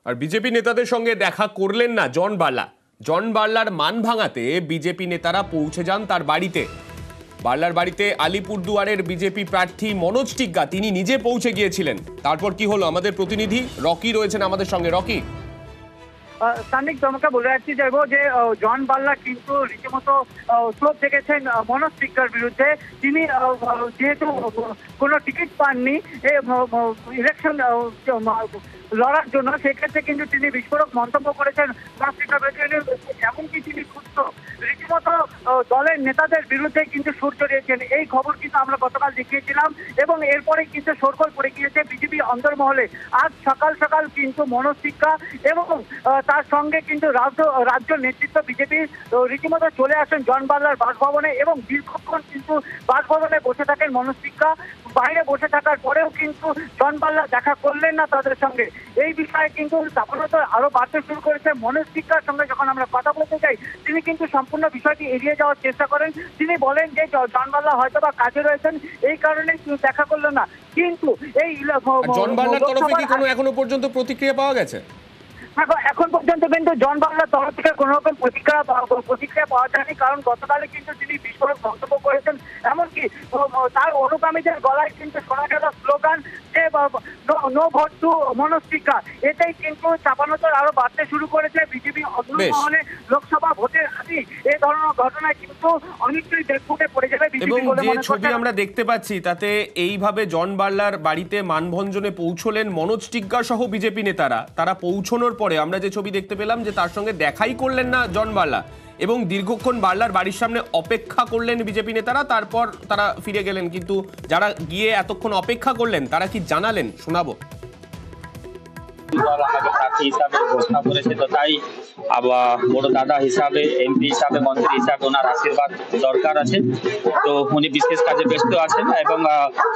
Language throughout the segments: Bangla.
আর বিজেপি নেতাদের সঙ্গে দেখা করলেন না জন বার্লা। জন বার্লার মান ভাঙাতে বিজেপি নেতারা পৌঁছে যান তার বাড়িতে। বার্লার বাড়িতে আলিপুরদুয়ারের বিজেপি প্রার্থী মনোজ টিগ্গা তিনি নিজে পৌঁছে গিয়েছিলেন। তারপর কি হলো, আমাদের প্রতিনিধি রকি রয়েছেন আমাদের সঙ্গে। রকি, স্থানিক তোমাকে বলে রাখতে চাইবো যে জন বার্লা কিন্তু রীতিমতো ক্ষোভ দেখেছেন মনোজ টিগ্গার বিরুদ্ধে। তিনি যেহেতু কোনো টিকিট পাননি ইলেকশন লড়ার জন্য, সেক্ষেত্রে কিন্তু তিনি বিস্ফোরক মন্তব্য করেছেন মনোজ টিগ্গার বিরুদ্ধে। এমনকি তিনি রীতিমতো দলের নেতাদের বিরুদ্ধে কিন্তু সুর চড়িয়েছেন। এই খবর কিন্তু আমরা গতকাল দেখিয়েছিলাম এবং এরপরে কিন্তু শোরগোল পড়ে গিয়েছে বিজেপি অন্দরমহলে। আজ সকাল সকাল কিন্তু মনোজ টিগ্গা এবং তার সঙ্গে কিন্তু রাজ্য নেতৃত্ব বিজেপি রীতিমতো চলে আসেন জন বার্লার বাসভবনে এবং দীর্ঘক্ষণ কিন্তু বাসভবনে বসে থাকেন মনোজ টিগ্গা। বাইরে বসে থাকার পরেও কিন্তু জন বার্লা দেখা করলেন না তাদের সঙ্গে। এই বিষয়ে কিন্তু চাপানত আরো বাড়তে শুরু করেছে। মনোজ টিগ্গার সঙ্গে যখন আমরা কথা বলতে চাই, তিনি কিন্তু সম্পূর্ণ বিষয়টি এড়িয়ে যাওয়ার চেষ্টা করেন। তিনি বলেন যে জন বার্লা হয়তো বা কাজে রয়েছেন, এই কারণে দেখা করলেন না। কিন্তু এই জন বার্লার তরফে কি কোনো এখনো পর্যন্ত প্রতিক্রিয়া পাওয়া গেছে? এখন পর্যন্ত কিন্তু জন বার্লার তরফ থেকে কোনো রকম প্রতিক্রিয়া পাওয়া যায়নি, কারণ গতকালে কিন্তু তিনি বিস্ফোরক মন্তব্য করেছেন। এমনকি তার অনুগামীদের গলায় কিন্তু শোনা গেল স্লোগান যে no vote to Manoj Tigga. এটাই কিন্তু চাপানোতর আরো বাড়তে শুরু করেছে বিজেপি অন্দরমহলে। লোকসভা ভোটের আগে এই ধরনের ঘটনায় কিন্তু অনেকটাই বেগফুটে পড়ে যাবে বিজেপি বলে মনে ছবি আমরা দেখতে পাচ্ছি তাতে এইভাবে জন বার্লার বাড়িতে মানভঞ্জনে পৌঁছলেন মনোজ টিগ্গা সহ বিজেপি নেতারা। তারা পৌঁছানোর পরে আমরা যে ছবি দেখতে পেলাম যে তার সঙ্গে দেখাই করলেন না জন বার্লা এবং দীর্ঘক্ষণ বার্লার বাড়ির সামনে অপেক্ষা করলেন বিজেপি নেতারা। তারপর তারা ফিরে গেলেন। কিন্তু যারা গিয়ে এতক্ষণ অপেক্ষা করলেন তারা কি জানালেন শোনাবো। আমাকে প্রার্থী হিসাবে ঘোষণা করেছে, তো তাই বড় দাদা হিসাবে, এমপি হিসাবে, মন্ত্রী হিসাবে ওনার আশীর্বাদ দরকার আছে। তো উনি বিশেষ কাজে ব্যস্ত আছেন এবং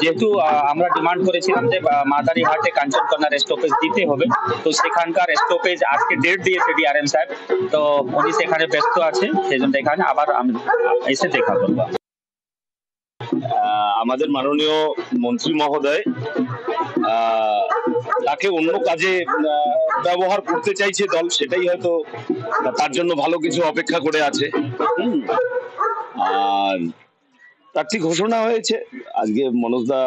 যেহেতু আমরা ডিমান্ড করেছিলাম যে মাদারিহাটে কাঞ্চনকন্যার স্টপেজ দিতে হবে, তো সেখানকার স্টপেজ আজকে ডেট দিয়েছে ডিআরএম সাহেব, তো উনি সেখানে ব্যস্ত আছে, সেই জন্য এখানে আবার আমি এসে দেখা করবো। আমাদের মাননীয় মন্ত্রী মহোদয় তাকে অন্য কাজে ব্যবহার করতে চাইছে দল, সেটাই হয়তো তার জন্য ভালো কিছু অপেক্ষা করে আছে। আর প্রার্থী ঘোষণা হয়েছে, আজকে মনোজদা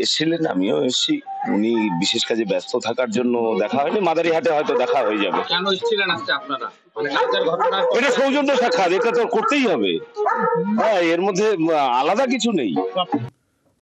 এসেছিলেন, আমিও এসেছি। উনি বিশেষ কাজে ব্যস্ত থাকার জন্য দেখা হয়নি, মাদারিহাটে হয়তো দেখা হয়ে যাবে। কেন এসেছিলেন আজকে আপনারা? এটা সৌজন্য সাক্ষাৎ, এটা তো করতেই হবে। হ্যাঁ, এর মধ্যে আলাদা কিছু নেই।